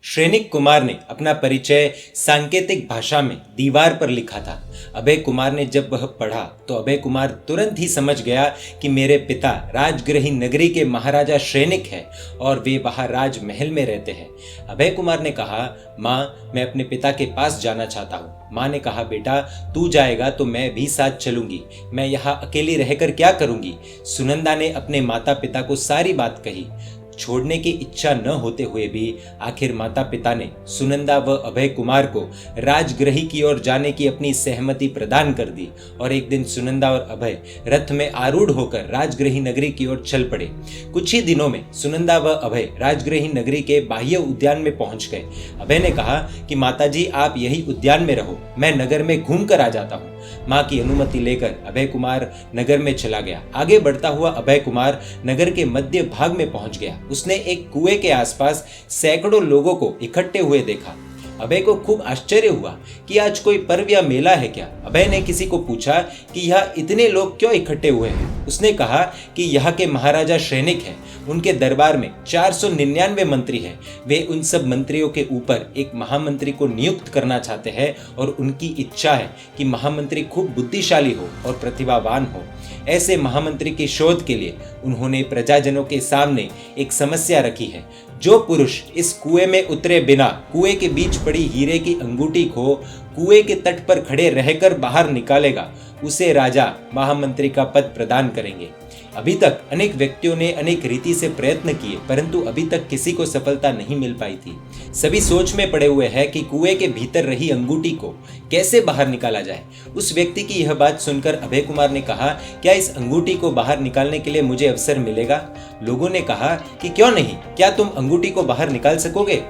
श्रेनिक कुमार ने अपना परिचय सांकेतिक भाषा में दीवार पर लिखा था। अभय कुमार ने जब वह पढ़ा तो अभय कुमार तुरंत ही समझ गया कि मेरे पिता राजगृही नगरी के महाराजा श्रेनिक है और वे वहां राजमहल में रहते हैं। अभय कुमार ने कहा, माँ, मैं अपने पिता के पास जाना चाहता हूँ। माँ ने कहा, बेटा, तू जाएगा तो मैं भी साथ चलूंगी। मैं यहाँ अकेली रहकर क्या करूंगी? सुनंदा ने अपने माता पिता को सारी बात कही। छोड़ने की इच्छा न होते हुए भी आखिर माता पिता ने सुनंदा व अभय कुमार को राजगृही की ओर जाने की अपनी सहमति प्रदान कर दी और एक दिन सुनंदा और अभय रथ में आरूढ़ होकर राजगृही नगरी की ओर चल पड़े। कुछ ही दिनों में सुनंदा व अभय राजगृही नगरी के बाह्य उद्यान में पहुंच गए। अभय ने कहा कि माताजी, आप यही उद्यान में रहो, मैं नगर में घूम कर आ जाता हूँ। माँ की अनुमति लेकर अभय कुमार नगर में चला गया। आगे बढ़ता हुआ अभय कुमार नगर के मध्य भाग में पहुंच गया। उसने एक कुएं के आसपास सैकड़ों लोगों को इकट्ठे हुए देखा। अभय को खूब आश्चर्य हुआ कि आज कोई पर्व या मेला है क्या। अभय ने किसी को पूछा कि यह इतने लोग क्यों इकट्ठे हुए हैं। उसने कहा कि यहाँ के महाराजा श्रेनिक हैं, उनके दरबार में 499 मंत्री हैं। वे उन सब मंत्रियों के ऊपर एक महामंत्री को नियुक्त करना चाहते हैं और उनकी इच्छा है कि महामंत्री खूब बुद्धिशाली हो और प्रतिभावान हो। ऐसे महामंत्री की शोध के लिए उन्होंने प्रजाजनों के सामने एक समस्या रखी है। जो पुरुष इस कुएं में उतरे बिना कुएं के बीच पड़ी हीरे की अंगूठी को कुएं के तट पर खड़े रहकर बाहर निकालेगा, उसे राजा महामंत्री का पद प्रदान करेंगे। अभी तक अनेक व्यक्तियों ने अनेक रीति से प्रयत्न किए, परंतु अभी तक किसी को सफलता नहीं मिल पाई थी। सभी सोच में पड़े हुए हैं कि कुएं के भीतर रही अंगूठी को कैसे बाहर निकाला जाए। उस व्यक्ति की यह बात सुनकर अभय कुमार ने कहा, क्या इस अंगूठी को बाहर निकालने के लिए मुझे अवसर मिलेगा? लोगों ने कहा कि क्यों नहीं, क्या तुम अंगूठी को बाहर निकाल सकोगे?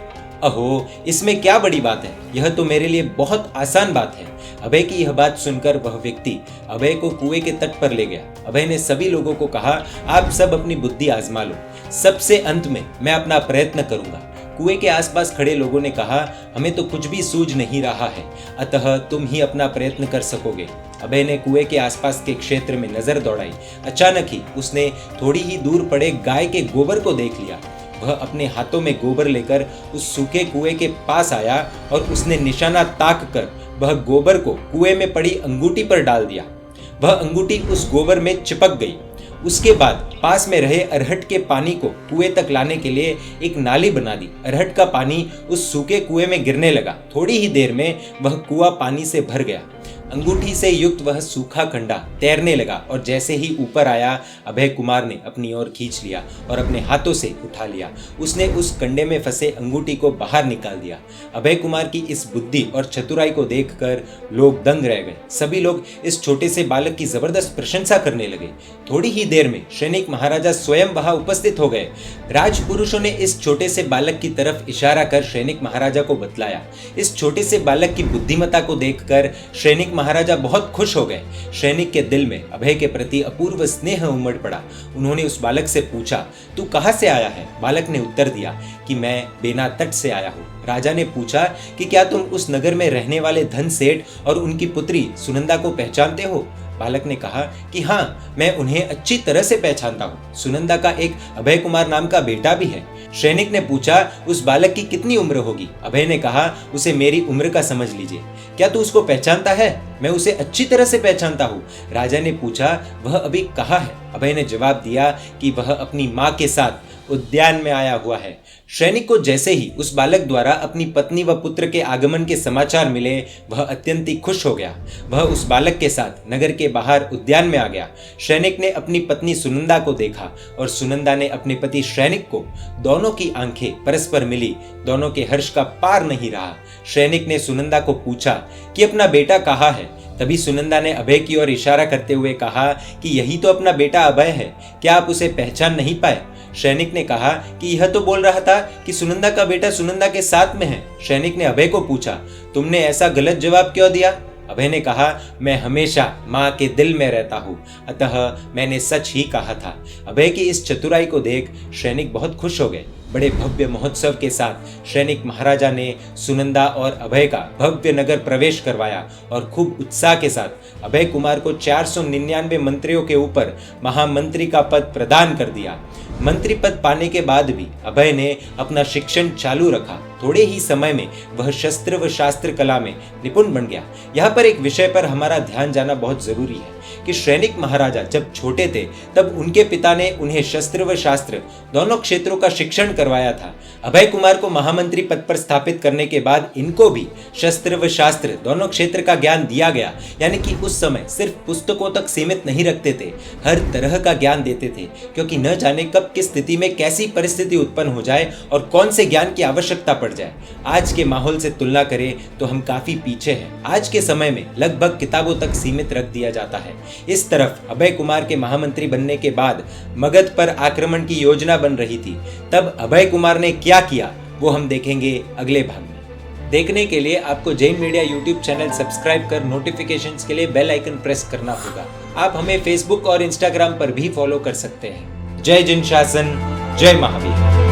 अहो, इसमें क्या बड़ी बात है, यह तो मेरे लिए बहुत आसान बात है। अभय की यह बात सुनकर वह व्यक्ति अभय को कुएं के तट पर ले गया। अभय ने सभी लोगों को कहा, आप सब अपनी बुद्धि आजमा लो, सबसे अंत में मैं अपना प्रयत्न करूंगा। कुएं के आसपास खड़े लोगों ने कहा, हमें तो कुछ भी सूझ नहीं रहा है, अतः तुम ही अपना प्रयत्न कर सकोगे। अभय ने कुएं के आसपास के क्षेत्र में नजर दौड़ाई। अचानक ही उसने थोड़ी ही दूर पड़े गाय के गोबर को देख लिया। वह अपने हाथों में गोबर लेकर उस सूखे कुएं के पास आया और उसने निशाना ताक कर वह गोबर को कुएं में पड़ी अंगूठी पर डाल दिया। वह अंगूठी उस गोबर में चिपक गई। उसके बाद पास में रहे अरहट के पानी को कुएं तक लाने के लिए एक नाली बना दी। अरहट का पानी उस सूखे कुएं में गिरने लगा। थोड़ी ही देर में वह कुआं पानी से भर गया। अंगूठी से युक्त वह सूखा कंडा तैरने लगा और जैसे ही ऊपर आया, अभय कुमार ने अपनी ओर खींच लिया और अपने हाथों से उठा लिया। उसने उस कंडे में फंसे अंगूठी को बाहर निकाल दिया। अभय कुमार की इस बुद्धि और चतुराई को देखकर लोग दंग रह गए। सभी लोग इस छोटे से बालक की जबरदस्त प्रशंसा करने लगे। थोड़ी ही देर में श्रेनिक महाराजा स्वयं वहां उपस्थित हो गए। राजपुरुषों ने इस छोटे से बालक की तरफ इशारा कर श्रेनिक महाराजा को बतलाया। इस छोटे से बालक की बुद्धिमत्ता को देखकर श्रेनिक महाराजा बहुत खुश हो गए। श्रेनिक के दिल में अभय के प्रति अपूर्व स्नेह उमड़ पड़ा। उन्होंने उस बालक से पूछा, तू कहां से आया है? बालक ने उत्तर दिया कि मैं बेना तट से आया हूँ। राजा ने पूछा कि क्या तुम उस नगर में रहने वाले धन सेठ और उनकी पुत्री सुनंदा को पहचानते हो? बालक ने कहा कि हाँ, मैं उन्हें अच्छी तरह से पहचानता हूँ। सुनंदा का एक अभय कुमार नाम का बेटा भी है। श्रेनिक ने पूछा, उस बालक की कितनी उम्र होगी? अभय ने कहा, उसे मेरी उम्र का समझ लीजिए। क्या तू उसको पहचानता है? मैं उसे अच्छी तरह से पहचानता हूँ। राजा ने पूछा, वह अभी कहाँ है? अभय ने जवाब दिया कि वह अपनी माँ के साथ उद्यान में आया हुआ है। श्रेनिक को जैसे ही उस बालक द्वारा अपनी पत्नी व पुत्र के आगमन के समाचार मिले, वह अत्यंत ही खुश हो गया। वह उस बालक के साथ नगर के बाहर उद्यान में आ गया। श्रेनिक ने अपनी पत्नी सुनंदा को देखा और सुनंदा ने अपने पति श्रेनिक को। दोनों की आंखें परस्पर मिली। दोनों के हर्ष का पार नहीं रहा। श्रेनिक ने सुनंदा को पूछा कि अपना बेटा कहाँ है? तभी सुनंदा ने अभय की ओर इशारा करते हुए कहा कि यही तो अपना बेटा अभय है, क्या आप उसे पहचान नहीं पाए? श्रेनिक ने कहा कि यह तो बोल रहा था कि सुनंदा का बेटा सुनंदा के साथ में है। श्रेनिक ने अभय को पूछा, तुमने ऐसा गलत जवाब क्यों दिया? अभय ने कहा, मैं हमेशा माँ के दिल में रहता हूँ, अतः मैंने सच ही कहा था। अभय की इस चतुराई को देख श्रेनिक बहुत खुश हो गए। बड़े भव्य महोत्सव के साथ श्रेनिक महाराजा ने सुनंदा और अभय का भव्य नगर प्रवेश करवाया और खूब उत्साह के साथ अभय कुमार को 499 मंत्रियों के ऊपर महामंत्री का पद प्रदान कर दिया। मंत्री पद पाने के बाद भी अभय ने अपना शिक्षण चालू रखा। थोड़े ही समय में वह शस्त्र व शास्त्र कला में निपुण बन गया। यहाँ पर एक विषय पर हमारा ध्यान जाना बहुत जरूरी है कि श्रेनिक महाराजा जब छोटे थे तब उनके पिता ने उन्हें शस्त्र व शास्त्र दोनों क्षेत्रों का शिक्षण करवाया था। अभय कुमार को महामंत्री पद पर स्थापित करने के बाद इनको भी शस्त्र व शास्त्र दोनों क्षेत्र का ज्ञान दिया गया, यानी कि उस समय सिर्फ पुस्तकों तक सीमित नहीं रखते थे, हर तरह का ज्ञान देते थे, क्योंकि न जाने कब किस स्थिति में कैसी परिस्थिति उत्पन्न हो जाए और कौन से ज्ञान की आवश्यकता पड़ जाए। आज के माहौल से तुलना करें तो हम काफी पीछे हैं। आज के समय में लगभग किताबों तक सीमित रख दिया जाता है। इस तरफ अभय कुमार के महामंत्री बनने के बाद मगध पर आक्रमण की योजना बन रही थी। तब अभय कुमार ने क्या किया वो हम देखेंगे अगले भाग में। देखने के लिए आपको Jain media YouTube channel subscribe कर नोटिफिकेशंस के लिए बेल आइकन प्रेस करना होगा। आप हमें फेसबुक और इंस्टाग्राम पर भी फॉलो कर सकते हैं। जय जिन शासन, जय महावीर।